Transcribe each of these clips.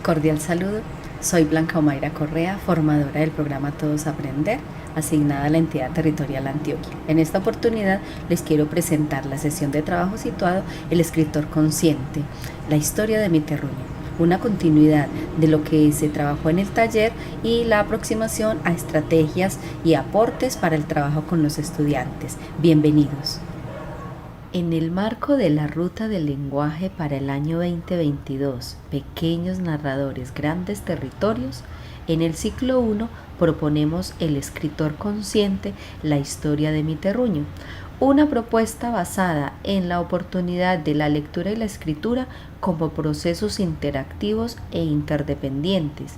Cordial saludo, soy Blanca Omaira Correa, formadora del programa Todos Aprender, asignada a la entidad territorial Antioquia. En esta oportunidad les quiero presentar la sesión de trabajo situado El escritor consciente, la historia de mi terruño, una continuidad de lo que se trabajó en el taller y la aproximación a estrategias y aportes para el trabajo con los estudiantes. Bienvenidos. En el marco de la Ruta del Lenguaje para el año 2022, Pequeños Narradores, Grandes Territorios, en el ciclo 1 proponemos El escritor consciente, la historia de mi terruño, una propuesta basada en la oportunidad de la lectura y la escritura como procesos interactivos e interdependientes,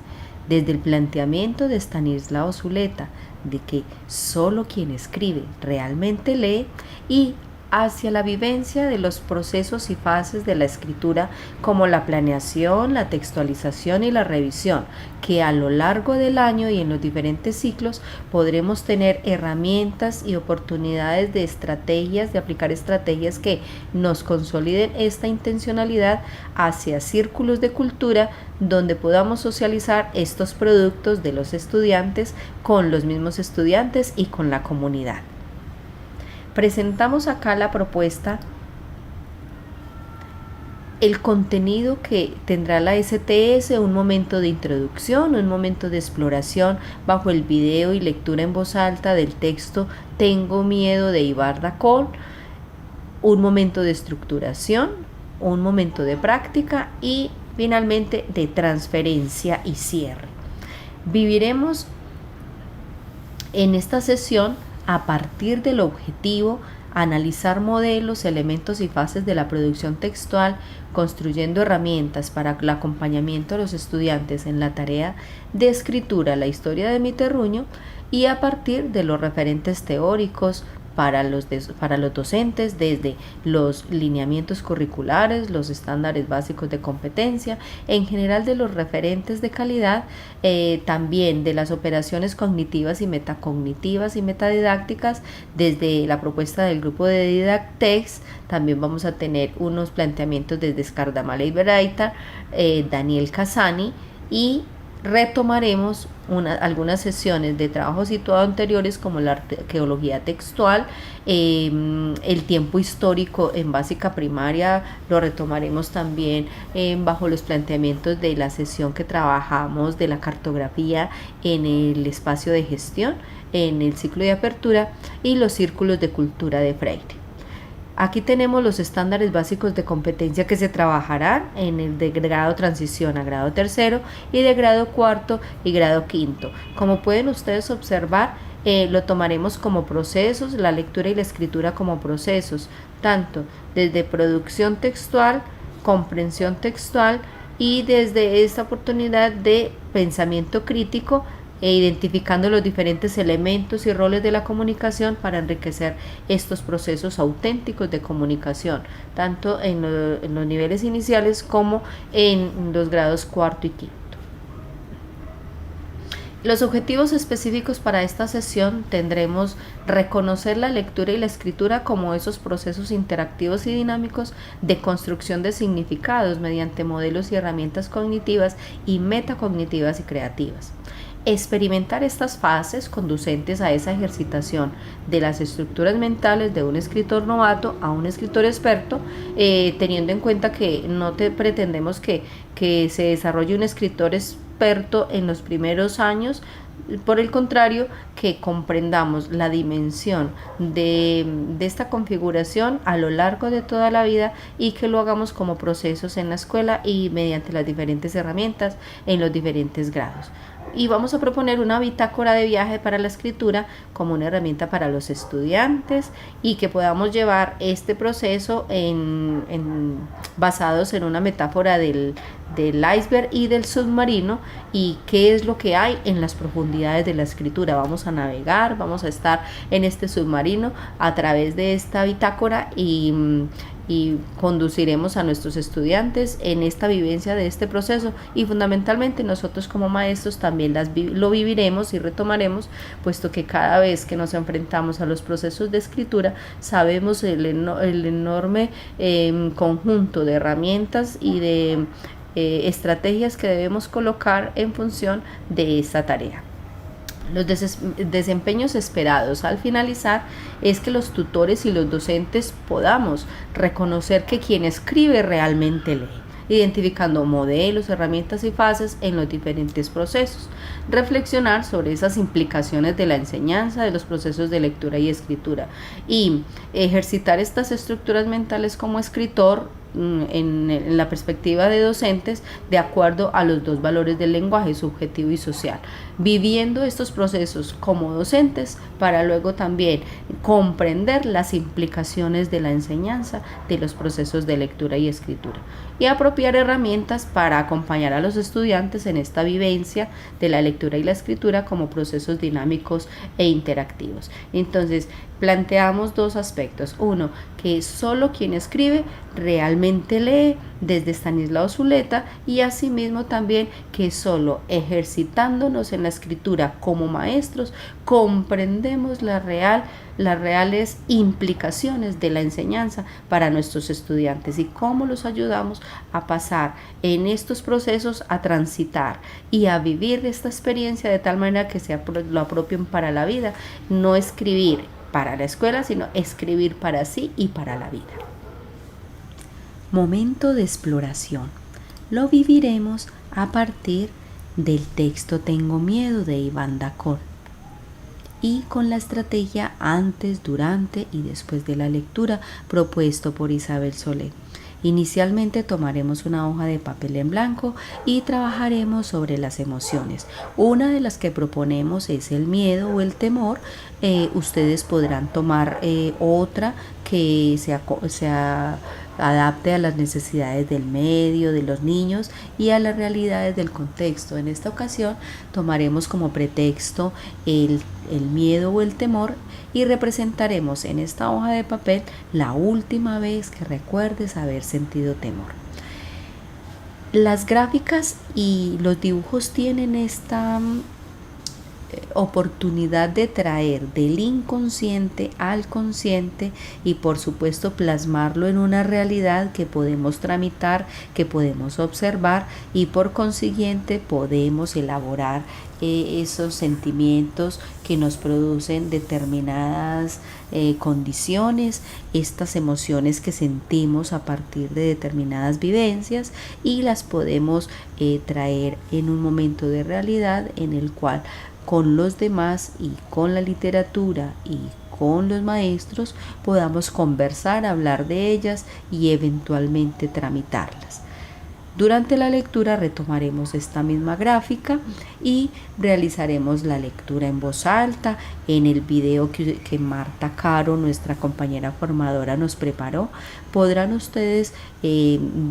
desde el planteamiento de Stanislao Zuleta de que solo quien escribe realmente lee y hacia la vivencia de los procesos y fases de la escritura como la planeación, la textualización y la revisión, que a lo largo del año y en los diferentes ciclos podremos tener herramientas y oportunidades de estrategias, de aplicar estrategias que nos consoliden esta intencionalidad hacia círculos de cultura donde podamos socializar estos productos de los estudiantes con los mismos estudiantes y con la comunidad. Presentamos acá la propuesta, el contenido que tendrá la STS, un momento de introducción, un momento de exploración bajo el video y lectura en voz alta del texto Tengo miedo de Ibar Dacol, un momento de estructuración, un momento de práctica y finalmente de transferencia y cierre. Viviremos en esta sesión a partir del objetivo, analizar modelos, elementos y fases de la producción textual, construyendo herramientas para el acompañamiento de los estudiantes en la tarea de escritura, la historia de mi terruño, y a partir de los referentes teóricos para los docentes, desde los lineamientos curriculares, los estándares básicos de competencia, en general de los referentes de calidad, también de las operaciones cognitivas y metacognitivas y metadidácticas, desde la propuesta del grupo de Didactex. También vamos a tener unos planteamientos desde Scardamala y Beraita, Daniel Casani, y retomaremos algunas sesiones de trabajo situado anteriores como la arqueología textual, el tiempo histórico en básica primaria lo retomaremos también bajo los planteamientos de la sesión que trabajamos de la cartografía en el espacio de gestión, en el ciclo de apertura y los círculos de cultura de Freire. Aquí tenemos los estándares básicos de competencia que se trabajarán en el de grado transición a grado tercero y de grado cuarto y grado quinto. Como pueden ustedes observar, lo tomaremos como procesos, la lectura y la escritura como procesos, tanto desde producción textual, comprensión textual y desde esta oportunidad de pensamiento crítico, identificando los diferentes elementos y roles de la comunicación para enriquecer estos procesos auténticos de comunicación, tanto en los niveles iniciales como en los grados cuarto y quinto. Los objetivos específicos para esta sesión tendremos reconocer la lectura y la escritura como esos procesos interactivos y dinámicos de construcción de significados mediante modelos y herramientas cognitivas y metacognitivas y creativas. Experimentar estas fases conducentes a esa ejercitación de las estructuras mentales de un escritor novato a un escritor experto, teniendo en cuenta que no pretendemos que se desarrolle un escritor experto en los primeros años. Por el contrario, que comprendamos la dimensión de esta configuración a lo largo de toda la vida y que lo hagamos como procesos en la escuela y mediante las diferentes herramientas en los diferentes grados. Y vamos a proponer una bitácora de viaje para la escritura como una herramienta para los estudiantes y que podamos llevar este proceso basados en una metáfora del iceberg y del submarino y qué es lo que hay en las profundidades de la escritura. Vamos a navegar, vamos a estar en este submarino a través de esta bitácora y conduciremos a nuestros estudiantes en esta vivencia de este proceso y fundamentalmente nosotros como maestros también lo viviremos y retomaremos, puesto que cada vez que nos enfrentamos a los procesos de escritura sabemos el enorme conjunto de herramientas y de estrategias que debemos colocar en función de esta tarea. Los desempeños esperados al finalizar es que los tutores y los docentes podamos reconocer que quien escribe realmente lee, identificando modelos, herramientas y fases en los diferentes procesos. Reflexionar sobre esas implicaciones de la enseñanza, de los procesos de lectura y escritura, y ejercitar estas estructuras mentales como escritor en la perspectiva de docentes, de acuerdo a los dos valores del lenguaje, subjetivo y social, viviendo estos procesos como docentes para luego también comprender las implicaciones de la enseñanza de los procesos de lectura y escritura, y apropiar herramientas para acompañar a los estudiantes en esta vivencia de la lectura y la escritura como procesos dinámicos e interactivos. Entonces, planteamos dos aspectos. Uno, que solo quien escribe realmente lee, desde Estanislao Zuleta, y asimismo también que solo ejercitándonos en la escritura como maestros comprendemos las reales implicaciones de la enseñanza para nuestros estudiantes y cómo los ayudamos a pasar en estos procesos, a transitar y a vivir esta experiencia de tal manera que lo apropien para la vida, no escribir para la escuela, sino escribir para sí y para la vida. Momento de exploración. Lo viviremos a partir del texto Tengo miedo de Iván Dacón y con la estrategia antes, durante y después de la lectura propuesto por Isabel Solé. Inicialmente tomaremos una hoja de papel en blanco y trabajaremos sobre las emociones. Una de las que proponemos es el miedo o el temor. Ustedes podrán tomar otra que sea adapte a las necesidades del medio, de los niños y a las realidades del contexto. En esta ocasión tomaremos como pretexto el miedo o el temor y representaremos en esta hoja de papel la última vez que recuerdes haber sentido temor. Las gráficas y los dibujos tienen esta oportunidad de traer del inconsciente al consciente y por supuesto plasmarlo en una realidad que podemos tramitar, que podemos observar y por consiguiente podemos elaborar esos sentimientos que nos producen determinadas condiciones, estas emociones que sentimos a partir de determinadas vivencias y las podemos traer en un momento de realidad en el cual con los demás y con la literatura y con los maestros podamos conversar, hablar de ellas y eventualmente tramitarlas. Durante la lectura retomaremos esta misma gráfica y realizaremos la lectura en voz alta. En el video que Marta Caro, nuestra compañera formadora, nos preparó, podrán ustedes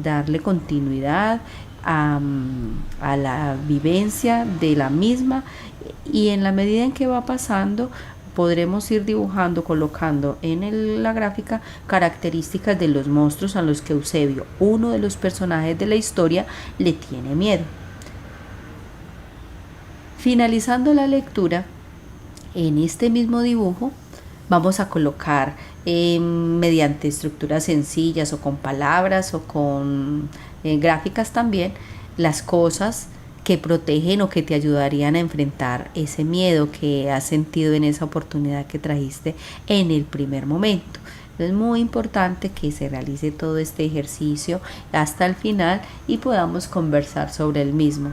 darle continuidad a la vivencia de la misma y en la medida en que va pasando podremos ir dibujando, colocando en la gráfica características de los monstruos a los que Eusebio, uno de los personajes de la historia, le tiene miedo. Finalizando la lectura, en este mismo dibujo vamos a colocar mediante estructuras sencillas o con palabras o con gráficas también las cosas que protegen o que te ayudarían a enfrentar ese miedo que has sentido en esa oportunidad que trajiste en el primer momento. Es muy importante que se realice todo este ejercicio hasta el final y podamos conversar sobre el mismo.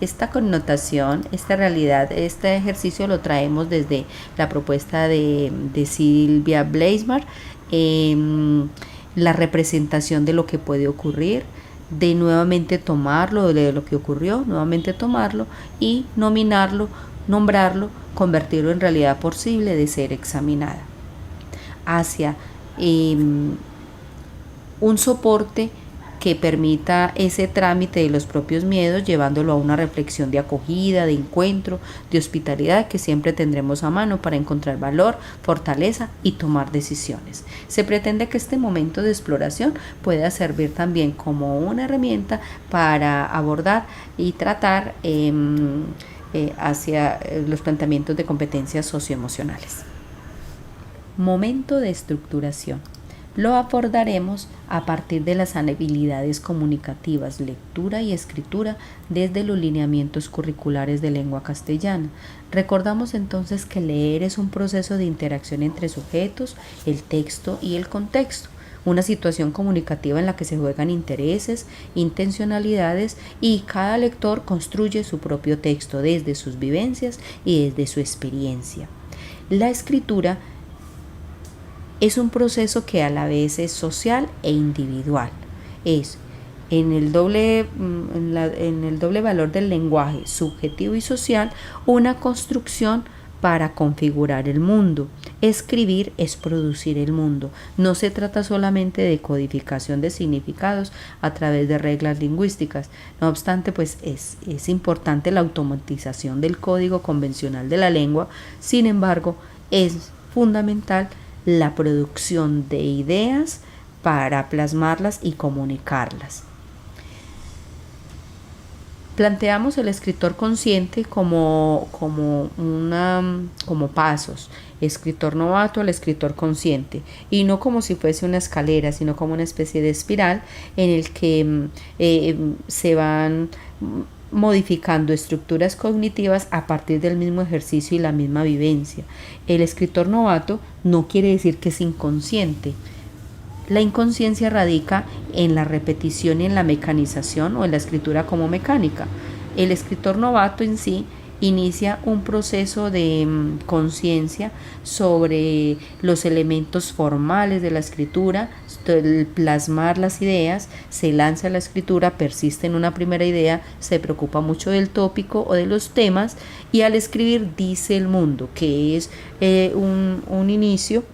Esta connotación, esta realidad, este ejercicio lo traemos desde la propuesta de Silvia Bleismar, la representación de lo que puede ocurrir, de nuevamente tomarlo, de lo que ocurrió, nuevamente tomarlo y nominarlo, nombrarlo, convertirlo en realidad posible de ser examinada. Hacia un soporte que permita ese trámite de los propios miedos, llevándolo a una reflexión de acogida, de encuentro, de hospitalidad que siempre tendremos a mano para encontrar valor, fortaleza y tomar decisiones. Se pretende que este momento de exploración pueda servir también como una herramienta para abordar y tratar hacia los planteamientos de competencias socioemocionales. Momento de estructuración. Lo abordaremos a partir de las habilidades comunicativas, lectura y escritura desde los lineamientos curriculares de lengua castellana. Recordamos entonces que leer es un proceso de interacción entre sujetos, el texto y el contexto, una situación comunicativa en la que se juegan intereses, intencionalidades y cada lector construye su propio texto desde sus vivencias y desde su experiencia. La escritura es un proceso que a la vez es social e individual. Es en el doble valor del lenguaje subjetivo y social una construcción para configurar el mundo. Escribir es producir el mundo. No se trata solamente de codificación de significados a través de reglas lingüísticas. No obstante, pues es importante la automatización del código convencional de la lengua. Sin embargo, es fundamental la producción de ideas para plasmarlas y comunicarlas. Planteamos el escritor consciente como pasos, escritor novato al escritor consciente, y no como si fuese una escalera, sino como una especie de espiral en el que se van modificando estructuras cognitivas a partir del mismo ejercicio y la misma vivencia. El escritor novato no quiere decir que es inconsciente. La inconsciencia radica en la repetición y en la mecanización o en la escritura como mecánica. El escritor novato en sí inicia un proceso de conciencia sobre los elementos formales de la escritura, el plasmar las ideas, se lanza a la escritura, persiste en una primera idea, se preocupa mucho del tópico o de los temas y al escribir dice el mundo, que es un inicio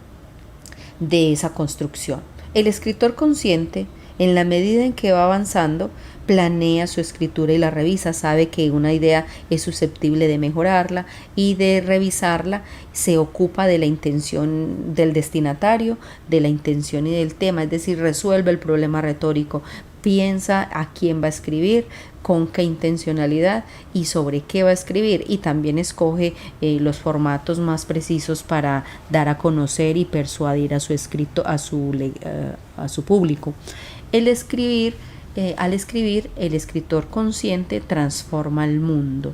de esa construcción. El escritor consciente, en la medida en que va avanzando, planea su escritura y la revisa, sabe que una idea es susceptible de mejorarla y de revisarla, se ocupa de la intención del destinatario, de la intención y del tema, es decir, resuelve el problema retórico, piensa a quién va a escribir, con qué intencionalidad y sobre qué va a escribir, y también escoge los formatos más precisos para dar a conocer y persuadir a su escrito, a su público. Al escribir, el escritor consciente transforma el mundo.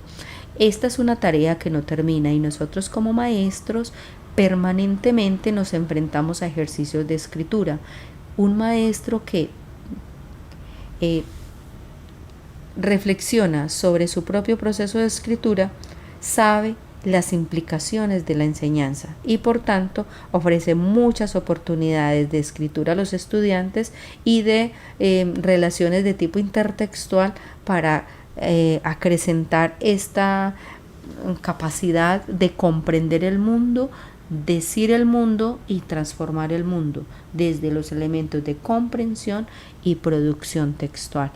Esta es una tarea que no termina y nosotros como maestros permanentemente nos enfrentamos a ejercicios de escritura. Un maestro que reflexiona sobre su propio proceso de escritura sabe las implicaciones de la enseñanza y por tanto ofrece muchas oportunidades de escritura a los estudiantes y de relaciones de tipo intertextual para acrecentar esta capacidad de comprender el mundo, decir el mundo y transformar el mundo desde los elementos de comprensión y producción textual.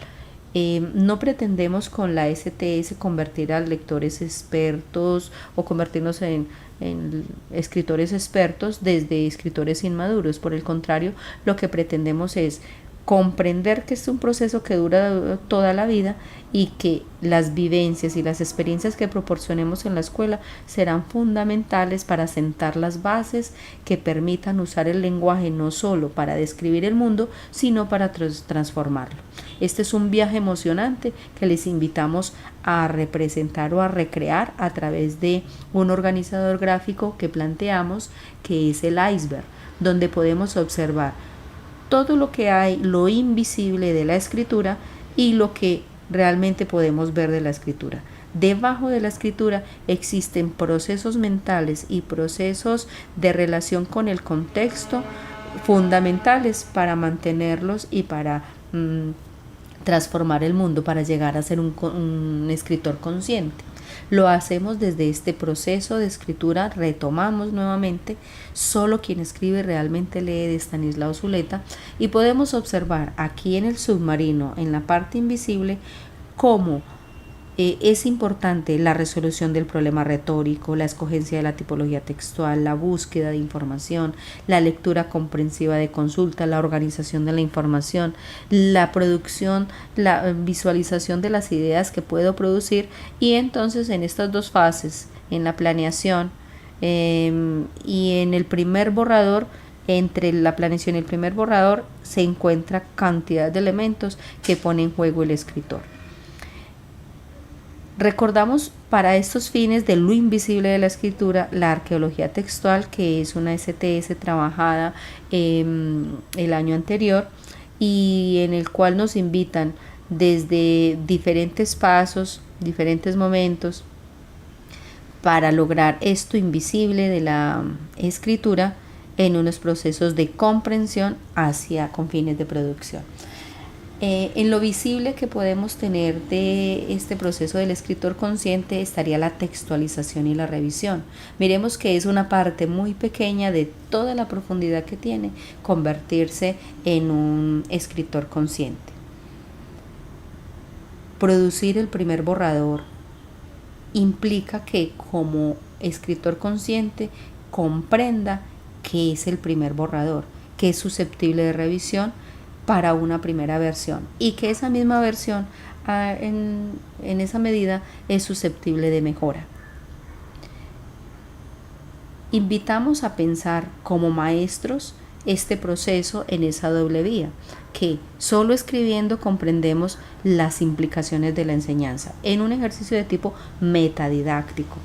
No pretendemos con la STS convertir a lectores expertos o convertirnos en escritores expertos desde escritores inmaduros. Por el contrario, lo que pretendemos es comprender que es un proceso que dura toda la vida y que las vivencias y las experiencias que proporcionemos en la escuela serán fundamentales para sentar las bases que permitan usar el lenguaje no solo para describir el mundo, sino para transformarlo. Este es un viaje emocionante que les invitamos a representar o a recrear a través de un organizador gráfico que planteamos, que es el iceberg, donde podemos observar todo lo que hay, lo invisible de la escritura y lo que realmente podemos ver de la escritura. Debajo de la escritura existen procesos mentales y procesos de relación con el contexto fundamentales para mantenerlos y para transformar el mundo, para llegar a ser un escritor consciente. Lo hacemos desde este proceso de escritura, retomamos nuevamente Solo quien escribe realmente lee de Estanislao Zuleta y podemos observar aquí en el submarino, en la parte invisible, cómo es importante la resolución del problema retórico, la escogencia de la tipología textual, la búsqueda de información, la lectura comprensiva de consulta, la organización de la información, la producción, la visualización de las ideas que puedo producir y entonces en estas dos fases, en la planeación y en el primer borrador, entre la planeación y el primer borrador se encuentra cantidad de elementos que pone en juego el escritor. Recordamos para estos fines de lo invisible de la escritura la arqueología textual, que es una STS trabajada el año anterior y en el cual nos invitan desde diferentes pasos, diferentes momentos para lograr esto invisible de la escritura en unos procesos de comprensión con fines de producción. En lo visible que podemos tener de este proceso del escritor consciente estaría la textualización y la revisión. Miremos que es una parte muy pequeña de toda la profundidad que tiene convertirse en un escritor consciente. Producir el primer borrador implica que como escritor consciente comprenda qué es el primer borrador, que es susceptible de revisión para una primera versión y que esa misma versión en esa medida es susceptible de mejora. Invitamos a pensar como maestros este proceso en esa doble vía, que solo escribiendo comprendemos las implicaciones de la enseñanza en un ejercicio de tipo metadidáctico.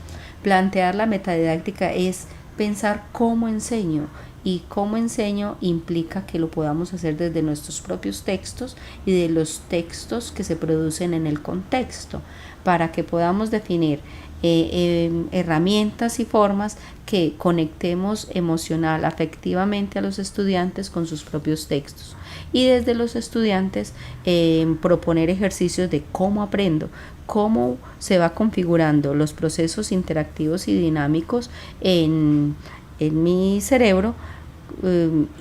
Plantear la metadidáctica es pensar cómo enseño, y cómo enseño implica que lo podamos hacer desde nuestros propios textos y de los textos que se producen en el contexto, para que podamos definir herramientas y formas que conectemos emocional, afectivamente a los estudiantes con sus propios textos, y desde los estudiantes proponer ejercicios de cómo aprendo, cómo se va configurando los procesos interactivos y dinámicos en mi cerebro,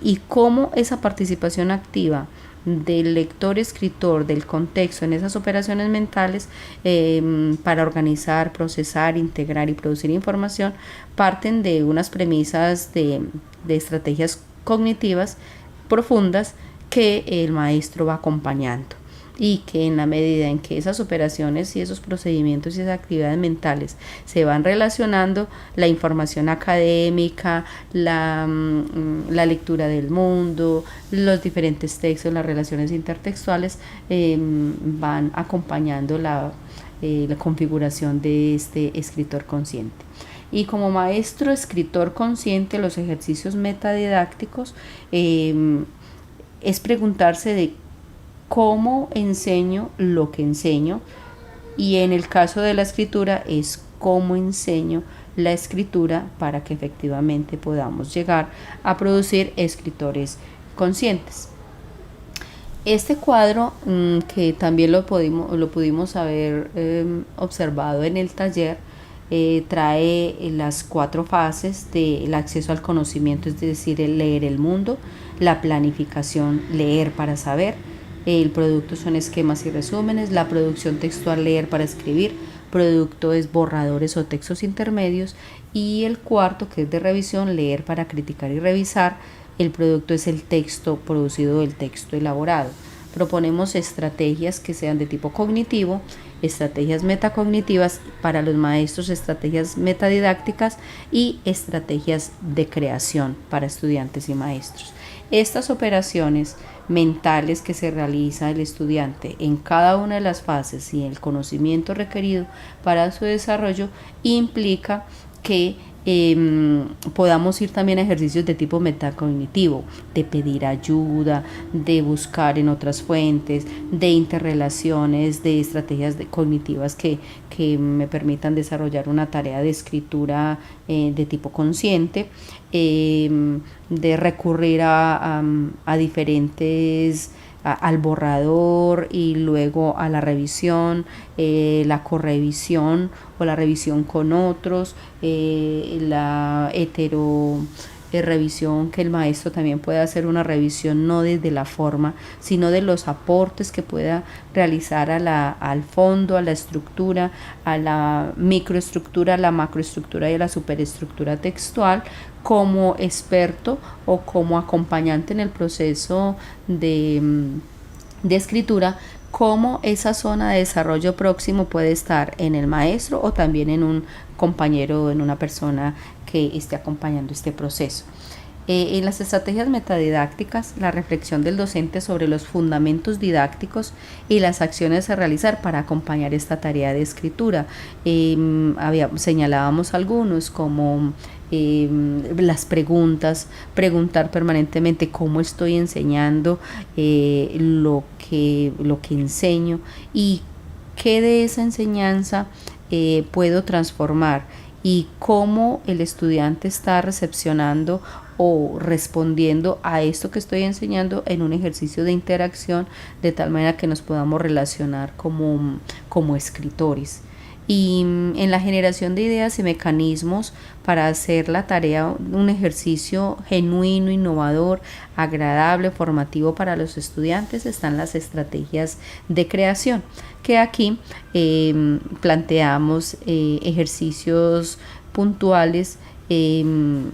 y cómo esa participación activa del lector escritor del contexto en esas operaciones mentales para organizar, procesar, integrar y producir información parten de unas premisas de estrategias cognitivas profundas que el maestro va acompañando, y que en la medida en que esas operaciones y esos procedimientos y esas actividades mentales se van relacionando, la información académica, la lectura del mundo, los diferentes textos, las relaciones intertextuales van acompañando la configuración de este escritor consciente. Y como maestro escritor consciente, los ejercicios metadidácticos es preguntarse de cómo enseño lo que enseño, y en el caso de la escritura es cómo enseño la escritura para que efectivamente podamos llegar a producir escritores conscientes. Este cuadro, que también lo pudimos haber observado en el taller, trae las 4 fases del acceso al conocimiento, es decir, el leer el mundo, la planificación, leer para saber, el producto son esquemas y resúmenes, la producción textual, leer para escribir, producto es borradores o textos intermedios, y el cuarto, que es de revisión, leer para criticar y revisar, el producto es el texto producido, el texto elaborado. Proponemos estrategias que sean de tipo cognitivo, estrategias metacognitivas para los maestros, estrategias metadidácticas y estrategias de creación para estudiantes y maestros. Estas operaciones mentales que se realiza el estudiante en cada una de las fases y el conocimiento requerido para su desarrollo implica que podamos ir también a ejercicios de tipo metacognitivo, de pedir ayuda, de buscar en otras fuentes, de interrelaciones, de estrategias cognitivas que me permitan desarrollar una tarea de escritura de tipo consciente, de recurrir a diferentes al borrador y luego a la revisión, la correvisión o la revisión con otros, la revisión, que el maestro también puede hacer una revisión no desde la forma, sino de los aportes que pueda realizar al fondo, a la estructura, a la microestructura, a la macroestructura y a la superestructura textual, como experto o como acompañante en el proceso de escritura, cómo esa zona de desarrollo próximo puede estar en el maestro o también en un compañero o en una persona que esté acompañando este proceso. En las estrategias metadidácticas, la reflexión del docente sobre los fundamentos didácticos y las acciones a realizar para acompañar esta tarea de escritura. Señalábamos algunos como las preguntas, preguntar permanentemente cómo estoy enseñando lo que enseño y qué de esa enseñanza puedo transformar y cómo el estudiante está recepcionando o respondiendo a esto que estoy enseñando en un ejercicio de interacción, de tal manera que nos podamos relacionar como escritores. Y en la generación de ideas y mecanismos para hacer la tarea un ejercicio genuino, innovador, agradable, formativo para los estudiantes están las estrategias de creación, que aquí planteamos ejercicios puntuales en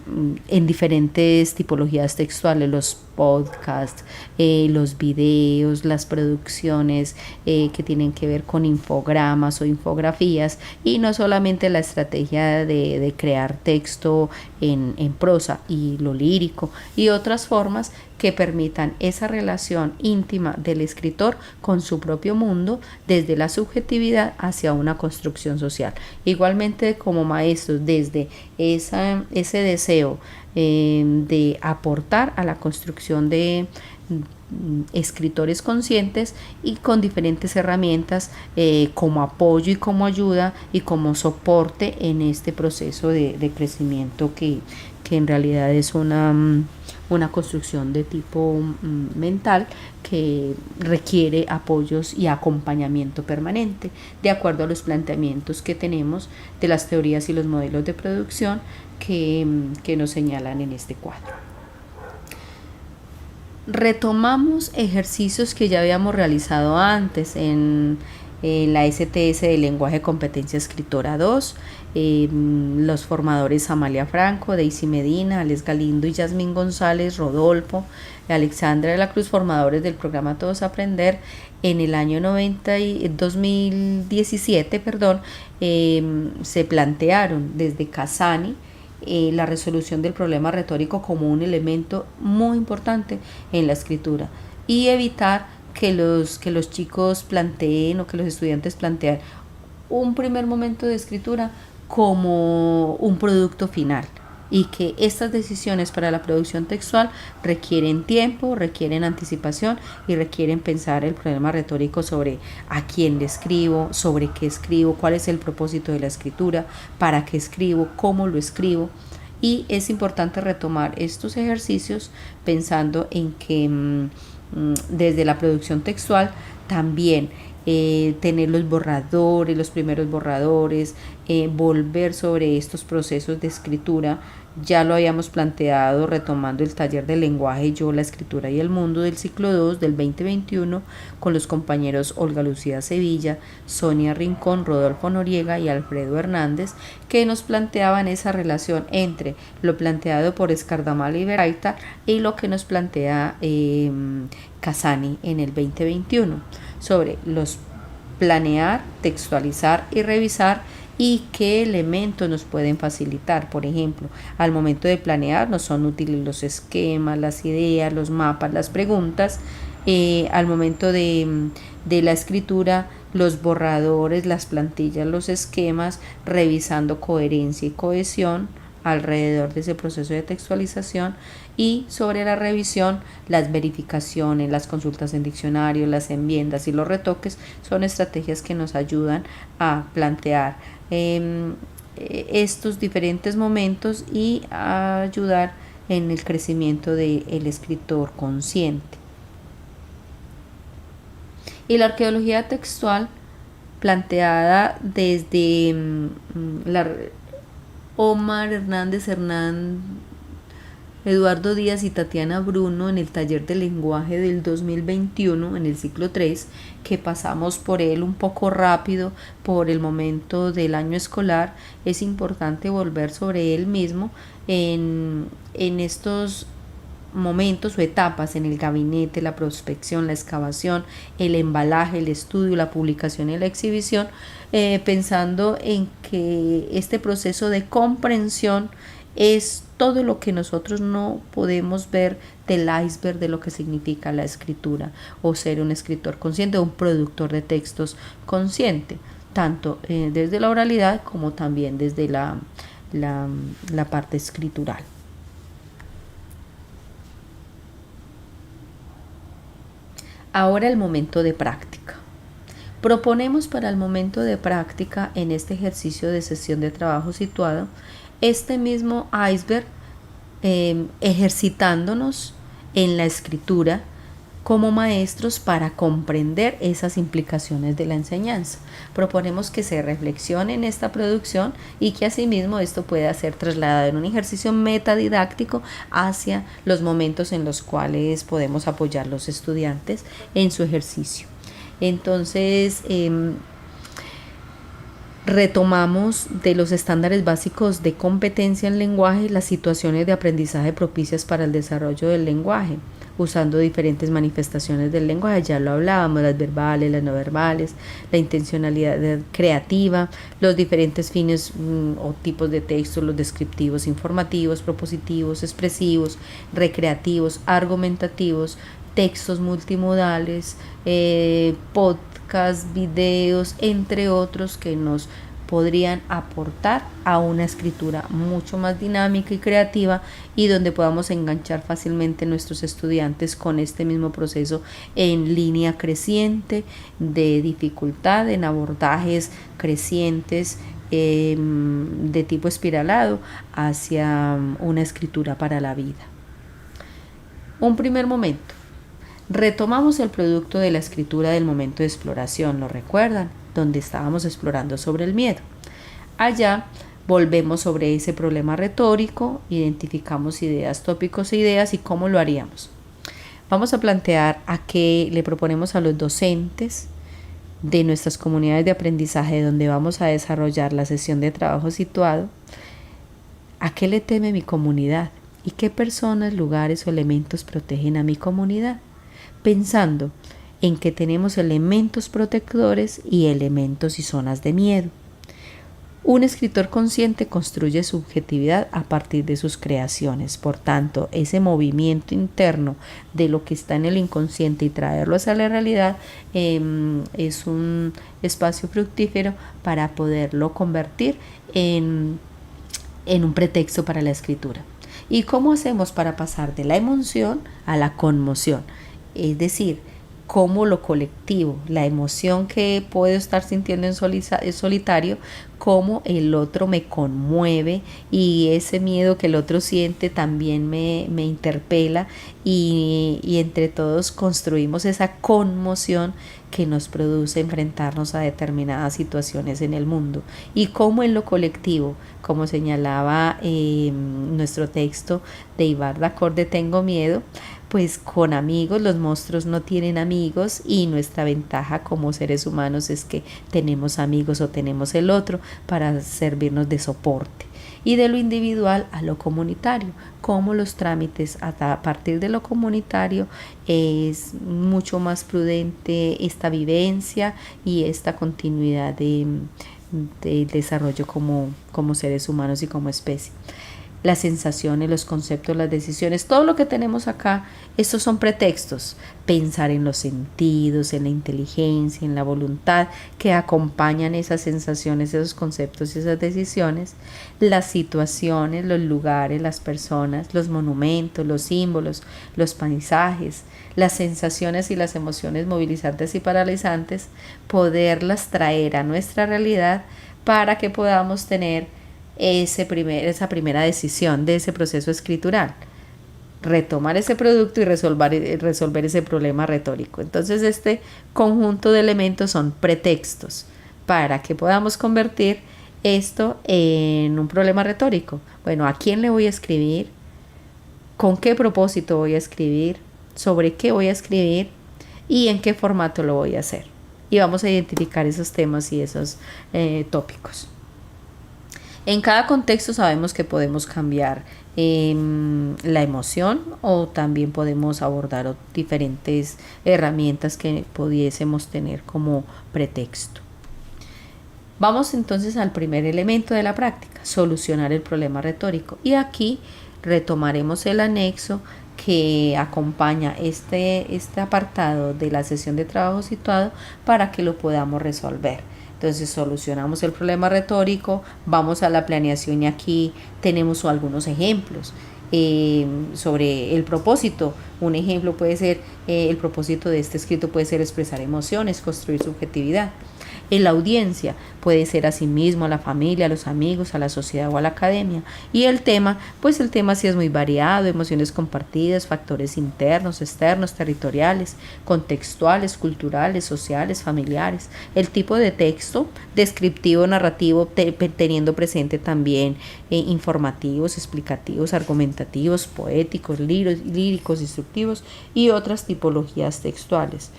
diferentes tipologías textuales, los podcasts, los videos, las producciones que tienen que ver con infogramas o infografías, y no solamente la estrategia de crear texto en prosa y lo lírico y otras formas que permitan esa relación íntima del escritor con su propio mundo desde la subjetividad hacia una construcción social. Igualmente como maestros, desde ese deseo de aportar a la construcción de escritores conscientes y con diferentes herramientas como apoyo y como ayuda y como soporte en este proceso de crecimiento que en realidad es una construcción de tipo mental que requiere apoyos y acompañamiento permanente de acuerdo a los planteamientos que tenemos de las teorías y los modelos de producción que nos señalan en este cuadro. Retomamos ejercicios que ya habíamos realizado antes en la STS de Lenguaje Competencia Escritora 2, los formadores Amalia Franco, Daisy Medina, Alex Galindo y Yasmín González, Rodolfo, Alexandra de la Cruz, formadores del programa Todos Aprender, en el año 2017, se plantearon desde Casani la resolución del problema retórico como un elemento muy importante en la escritura y evitar que los chicos planteen o que los estudiantes planteen un primer momento de escritura como un producto final, y que estas decisiones para la producción textual requieren tiempo, requieren anticipación y requieren pensar el problema retórico sobre a quién le escribo, sobre qué escribo, cuál es el propósito de la escritura, para qué escribo, cómo lo escribo. Y es importante retomar estos ejercicios pensando en que desde la producción textual también tener los borradores, los primeros borradores, volver sobre estos procesos de escritura. Ya lo habíamos planteado retomando el taller de lenguaje Yo, la escritura y el mundo del ciclo 2 del 2021 con los compañeros Olga Lucía Sevilla, Sonia Rincón, Rodolfo Noriega y Alfredo Hernández, que nos planteaban esa relación entre lo planteado por Escardamala y Beraita y lo que nos plantea Casani en el 2021 sobre los planear, textualizar y revisar y qué elementos nos pueden facilitar. Por ejemplo, al momento de planear nos son útiles los esquemas, las ideas, los mapas, las preguntas. Al momento de la escritura, los borradores, las plantillas, los esquemas, revisando coherencia y cohesión alrededor de ese proceso de textualización. Y sobre la revisión, las verificaciones, las consultas en diccionario, las enmiendas y los retoques son estrategias que nos ayudan a plantear estos diferentes momentos y a ayudar en el crecimiento del escritor consciente. Y la arqueología textual planteada desde Omar Hernández Eduardo Díaz y Tatiana Bruno en el taller de lenguaje del 2021 en el ciclo 3, que pasamos por él un poco rápido por el momento del año escolar. Es importante volver sobre él mismo en estos momentos o etapas en el gabinete, la prospección, la excavación, el embalaje, el estudio, la publicación y la exhibición, pensando en que este proceso de comprensión es todo lo que nosotros no podemos ver del iceberg de lo que significa la escritura o ser un escritor consciente o un productor de textos consciente, tanto desde la oralidad como también desde la parte escritural. Ahora el momento de práctica. Proponemos para el momento de práctica en este ejercicio de sesión de trabajo situado este mismo iceberg, ejercitándonos en la escritura como maestros para comprender esas implicaciones de la enseñanza. Proponemos que se reflexione en esta producción y que asimismo esto pueda ser trasladado en un ejercicio metadidáctico hacia los momentos en los cuales podemos apoyar a los estudiantes en su ejercicio. Entonces, retomamos de los estándares básicos de competencia en lenguaje las situaciones de aprendizaje propicias para el desarrollo del lenguaje, usando diferentes manifestaciones del lenguaje. Ya lo hablábamos, las verbales, las no verbales, la intencionalidad creativa, los diferentes fines o tipos de textos, los descriptivos, informativos, propositivos, expresivos, recreativos, argumentativos, textos multimodales, podcasts, videos, entre otros que nos podrían aportar a una escritura mucho más dinámica y creativa y donde podamos enganchar fácilmente a nuestros estudiantes con este mismo proceso en línea creciente de dificultad, en abordajes crecientes de tipo espiralado hacia una escritura para la vida. Un primer momento. Retomamos el producto de la escritura del momento de exploración, ¿lo recuerdan? Donde estábamos explorando sobre el miedo. Allá volvemos sobre ese problema retórico, identificamos ideas, tópicos e ideas y cómo lo haríamos. Vamos a plantear a qué le proponemos a los docentes de nuestras comunidades de aprendizaje donde vamos a desarrollar la sesión de trabajo situado, ¿a qué le teme mi comunidad? ¿Y qué personas, lugares o elementos protegen a mi comunidad? Pensando en que tenemos elementos protectores y elementos y zonas de miedo. Un escritor consciente construye subjetividad a partir de sus creaciones. Por tanto, ese movimiento interno de lo que está en el inconsciente y traerlo hacia la realidad es un espacio fructífero para poderlo convertir en un pretexto para la escritura. ¿Y cómo hacemos para pasar de la emoción a la conmoción? Es decir, cómo lo colectivo, la emoción que puedo estar sintiendo en solitario, cómo el otro me conmueve y ese miedo que el otro siente también me interpela y entre todos construimos esa conmoción que nos produce enfrentarnos a determinadas situaciones en el mundo. Y cómo en lo colectivo, como señalaba nuestro texto de Ibar Dacor de Tengo Miedo, pues con amigos, los monstruos no tienen amigos y nuestra ventaja como seres humanos es que tenemos amigos o tenemos el otro para servirnos de soporte. Y de lo individual a lo comunitario, como los trámites a partir de lo comunitario es mucho más prudente esta vivencia y esta continuidad de desarrollo como seres humanos y como especie. Las sensaciones, los conceptos, las decisiones, todo lo que tenemos acá, estos son pretextos. Pensar en los sentidos, en la inteligencia, en la voluntad que acompañan esas sensaciones, esos conceptos y esas decisiones. Las situaciones, los lugares, las personas, los monumentos, los símbolos, los paisajes, las sensaciones y las emociones movilizantes y paralizantes, poderlas traer a nuestra realidad para que podamos tener esa primera decisión de ese proceso escritural, retomar ese producto y resolver ese problema retórico. Entonces este conjunto de elementos son pretextos para que podamos convertir esto en un problema retórico. Bueno, ¿a quién le voy a escribir? ¿Con qué propósito voy a escribir? ¿Sobre qué voy a escribir? ¿Y en qué formato lo voy a hacer? Y vamos a identificar esos temas y esos tópicos. En cada contexto sabemos que podemos cambiar la emoción o también podemos abordar diferentes herramientas que pudiésemos tener como pretexto. Vamos entonces al primer elemento de la práctica, solucionar el problema retórico. Y aquí retomaremos el anexo que acompaña este apartado de la sesión de trabajo situado para que lo podamos resolver. Entonces solucionamos el problema retórico, vamos a la planeación y aquí tenemos algunos ejemplos. Sobre el propósito. Un ejemplo puede ser, el propósito de este escrito puede ser expresar emociones, construir subjetividad. En la audiencia puede ser a sí mismo, a la familia, a los amigos, a la sociedad o a la academia. Y el tema, pues el tema sí es muy variado, emociones compartidas, factores internos, externos, territoriales, contextuales, culturales, sociales, familiares. El tipo de texto, descriptivo, narrativo, teniendo presente también informativos, explicativos, argumentativos, poéticos, líricos, instructivos y otras tipologías textuales.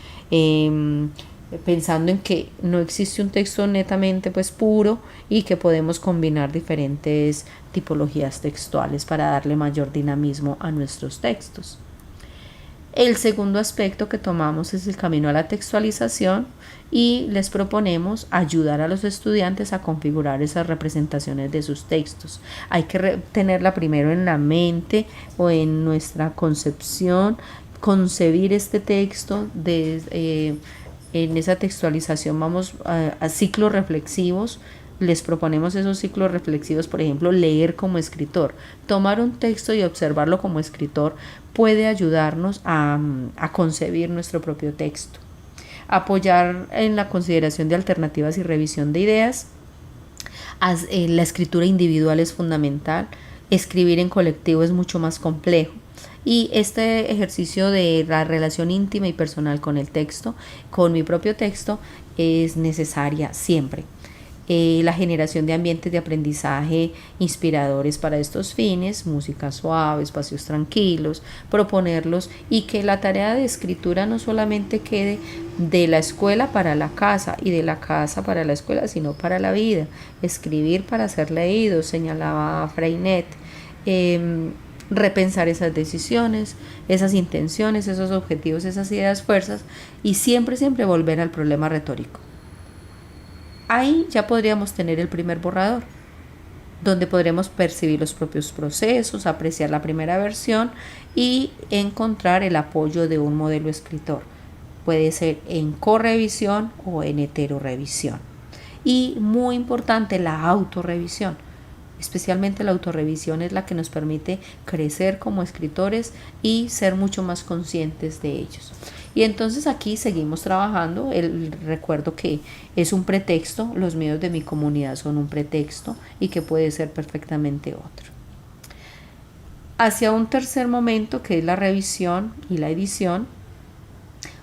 Pensando en que no existe un texto netamente pues puro y que podemos combinar diferentes tipologías textuales para darle mayor dinamismo a nuestros textos. El segundo aspecto que tomamos es el camino a la textualización y les proponemos ayudar a los estudiantes a configurar esas representaciones de sus textos. Hay que tenerla primero en la mente o en nuestra concepción, concebir este texto en esa textualización vamos a ciclos reflexivos. Les proponemos esos ciclos reflexivos, por ejemplo, leer como escritor. Tomar un texto y observarlo como escritor puede ayudarnos a concebir nuestro propio texto. Apoyar en la consideración de alternativas y revisión de ideas. La escritura individual es fundamental. Escribir en colectivo es mucho más complejo. Y este ejercicio de la relación íntima y personal con el texto, con mi propio texto, es necesaria siempre. La generación de ambientes de aprendizaje inspiradores para estos fines, música suave, espacios tranquilos, proponerlos y que la tarea de escritura no solamente quede de la escuela para la casa y de la casa para la escuela, sino para la vida. Escribir para ser leído, señalaba Freinet. Repensar esas decisiones, esas intenciones, esos objetivos, esas ideas, fuerzas y siempre volver al problema retórico. Ahí ya podríamos tener el primer borrador, donde podremos percibir los propios procesos, apreciar la primera versión y encontrar el apoyo de un modelo escritor. Puede ser en correvisión o en heterorevisión. Y muy importante, la autorrevisión. Especialmente la autorrevisión es la que nos permite crecer como escritores y ser mucho más conscientes de ellos. Y entonces aquí seguimos trabajando. Recuerdo que es un pretexto, los medios de mi comunidad son un pretexto y que puede ser perfectamente otro. Hacia un tercer momento que es la revisión y la edición,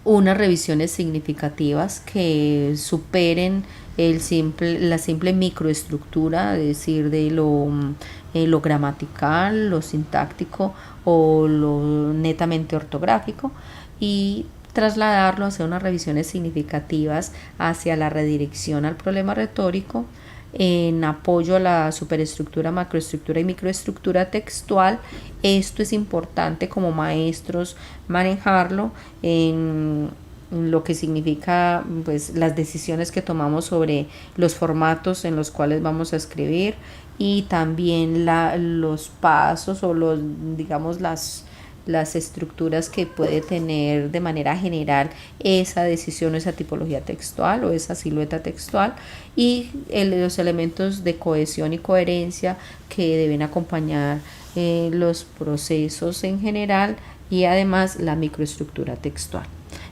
unas revisiones significativas que superen la simple microestructura, es decir, de lo gramatical, lo sintáctico o lo netamente ortográfico, y trasladarlo hacia unas revisiones significativas hacia la redirección al problema retórico en apoyo a la superestructura, macroestructura y microestructura textual. Esto es importante como maestros manejarlo en lo que significa pues las decisiones que tomamos sobre los formatos en los cuales vamos a escribir y también los pasos o las estructuras que puede tener de manera general esa decisión o esa tipología textual o esa silueta textual y los elementos de cohesión y coherencia que deben acompañar los procesos en general y además la microestructura textual.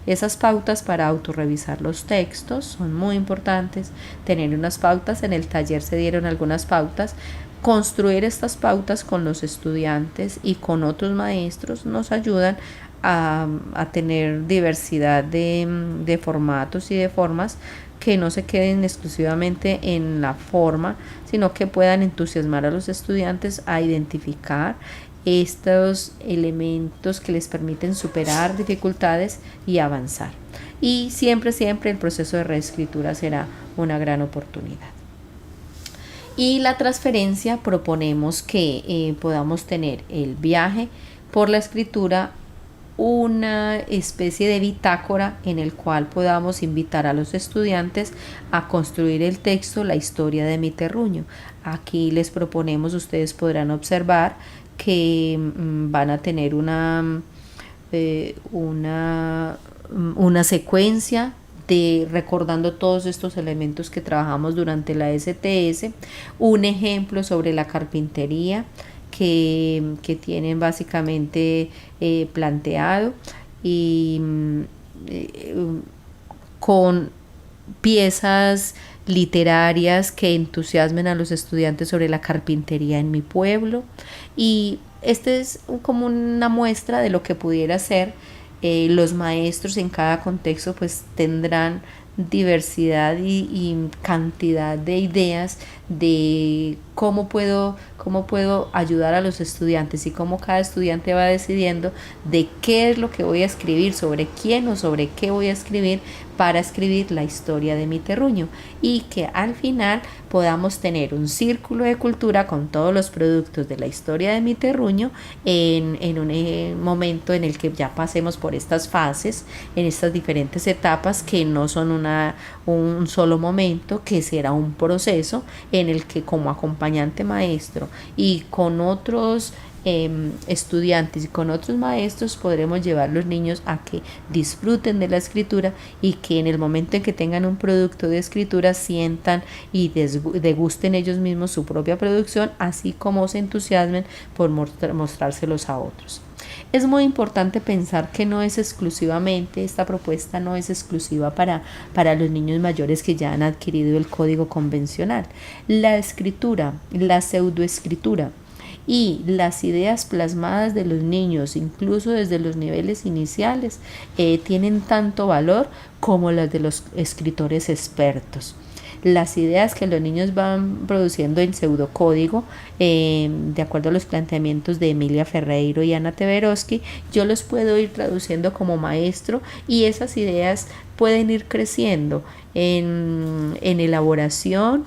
Esas pautas para autorrevisar los textos son muy importantes, tener unas pautas, en el taller se dieron algunas pautas. Construir estas pautas con los estudiantes y con otros maestros nos ayudan a tener diversidad de formatos y de formas que no se queden exclusivamente en la forma, sino que puedan entusiasmar a los estudiantes a identificar estos elementos que les permiten superar dificultades y avanzar. Y siempre el proceso de reescritura será una gran oportunidad. Y la transferencia, proponemos que podamos tener el viaje por la escritura una especie de bitácora en el cual podamos invitar a los estudiantes a construir el texto La historia de mi terruño. Aquí les proponemos, ustedes podrán observar que van a tener una secuencia de recordando todos estos elementos que trabajamos durante la STS, un ejemplo sobre la carpintería que tienen básicamente planteado y con piezas literarias que entusiasmen a los estudiantes sobre la carpintería en mi pueblo, y este es como una muestra de lo que pudiera ser. Los maestros en cada contexto pues tendrán diversidad y cantidad de ideas de cómo puedo ayudar a los estudiantes, y cómo cada estudiante va decidiendo de qué es lo que voy a escribir, sobre quién o sobre qué voy a escribir para escribir la historia de mi terruño, y que al final podamos tener un círculo de cultura con todos los productos de la historia de mi terruño en un momento en el que ya pasemos por estas fases, en estas diferentes etapas que no son un solo momento, que será un proceso en el que como acompañante maestro y con otros estudiantes y con otros maestros podremos llevar a los niños a que disfruten de la escritura, y que en el momento en que tengan un producto de escritura sientan y degusten ellos mismos su propia producción, así como se entusiasmen por mostrárselos a otros. Es muy importante pensar que no es exclusivamente, esta propuesta no es exclusiva para los niños mayores que ya han adquirido el código convencional. La escritura, la pseudoescritura y las ideas plasmadas de los niños, incluso desde los niveles iniciales, tienen tanto valor como las de los escritores expertos. Las ideas que los niños van produciendo en pseudocódigo, de acuerdo a los planteamientos de Emilia Ferreiro y Ana Teberoski, yo los puedo ir traduciendo como maestro, y esas ideas pueden ir creciendo en elaboración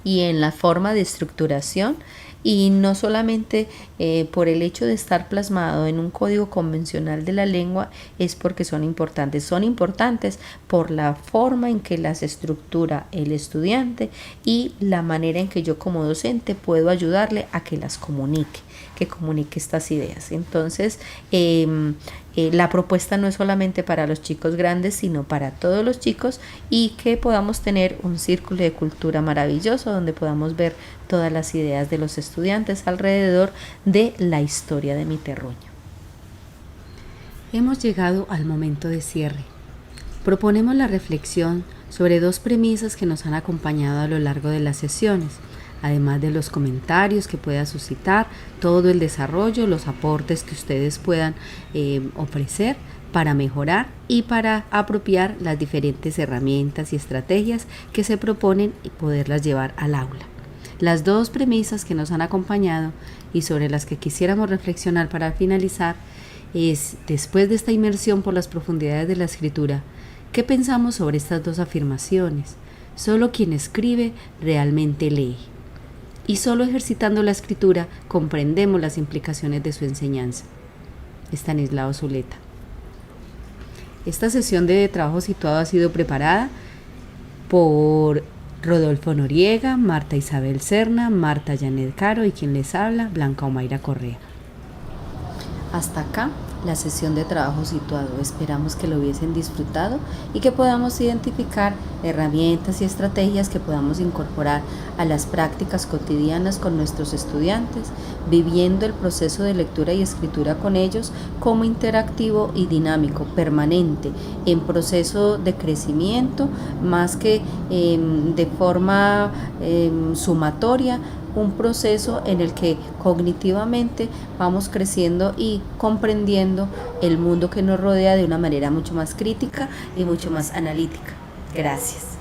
y en la forma de estructuración, y no solamente por el hecho de estar plasmado en un código convencional de la lengua es porque son importantes por la forma en que las estructura el estudiante y la manera en que yo como docente puedo ayudarle a que las comunique estas ideas. Entonces, la propuesta no es solamente para los chicos grandes, sino para todos los chicos, y que podamos tener un círculo de cultura maravilloso donde podamos ver todas las ideas de los estudiantes alrededor de la historia de mi terruño. Hemos llegado al momento de cierre. Proponemos la reflexión sobre dos premisas que nos han acompañado a lo largo de las sesiones, además de los comentarios que pueda suscitar, todo el desarrollo, los aportes que ustedes puedan ofrecer para mejorar y para apropiar las diferentes herramientas y estrategias que se proponen y poderlas llevar al aula. Las dos premisas que nos han acompañado y sobre las que quisiéramos reflexionar para finalizar es, después de esta inmersión por las profundidades de la escritura, ¿qué pensamos sobre estas dos afirmaciones? Solo quien escribe realmente lee. Y solo ejercitando la escritura comprendemos las implicaciones de su enseñanza. Estanislao Zuleta. Esta sesión de trabajo situado ha sido preparada por Rodolfo Noriega, Marta Isabel Serna, Marta Janet Caro y quien les habla, Blanca Omaira Correa. Hasta acá la sesión de trabajo situado. Esperamos que lo hubiesen disfrutado y que podamos identificar herramientas y estrategias que podamos incorporar a las prácticas cotidianas con nuestros estudiantes, viviendo el proceso de lectura y escritura con ellos como interactivo y dinámico, permanente, en proceso de crecimiento, más que de forma sumatoria, un proceso en el que cognitivamente vamos creciendo y comprendiendo el mundo que nos rodea de una manera mucho más crítica y mucho más analítica. Gracias.